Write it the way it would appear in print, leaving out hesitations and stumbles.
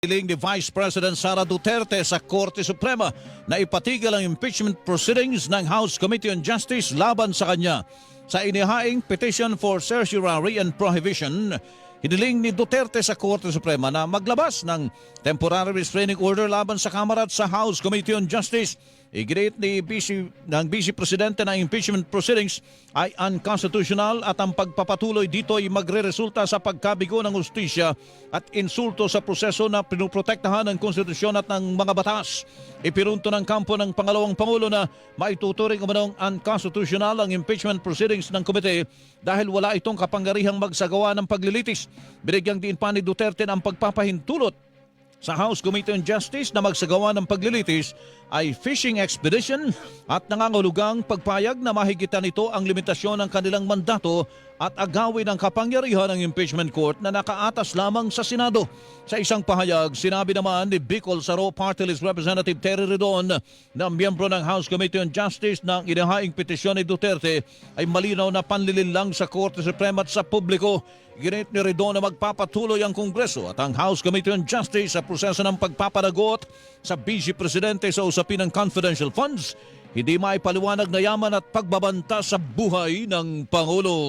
Hiling ni Vice President Sara Duterte sa Korte Suprema na ipatigil ang impeachment proceedings ng House Committee on Justice laban sa kanya. Sa inihaing petition for certiorari and prohibition, hiniling ni Duterte sa Korte Suprema na maglabas ng temporary restraining order laban sa Kamara at sa House Committee on Justice. Iginit ni Vice Presidente na impeachment proceedings ay unconstitutional at ang pagpapatuloy dito ay magre-resulta sa pagkabigo ng hustisya at insulto sa proseso na pinoprotektahan ng konstitusyon at ng mga batas. Ipinunto ng kampo ng pangalawang Pangulo na maituturing umanong unconstitutional ang impeachment proceedings ng komite dahil wala itong kapangyarihang magsagawa ng paglilitis. Binigyang diin pa ni Duterte na ang pagpapahintulot sa House Committee on Justice na magsagawa ng paglilitis ay fishing expedition at nangangahulugang pagpayag na mahigitan ito ang limitasyon ng kanilang mandato at agawin ang kapangyarihan ng impeachment court na nakaatas lamang sa Senado. Sa isang pahayag, sinabi naman ni Bicol Saro Party List Representative Terry Redon na miyembro ng House Committee on Justice na inihaing petisyon ni Duterte ay malinaw na panlilinlang sa Korte Suprema at sa publiko. Ginit ni Redon na magpapatuloy ang Kongreso at ang House Committee on Justice sa proseso ng pagpapanagot sa Vice Presidente sa usapin ng confidential funds, hindi maipaliwanag na yaman at pagbabanta sa buhay ng Pangulo.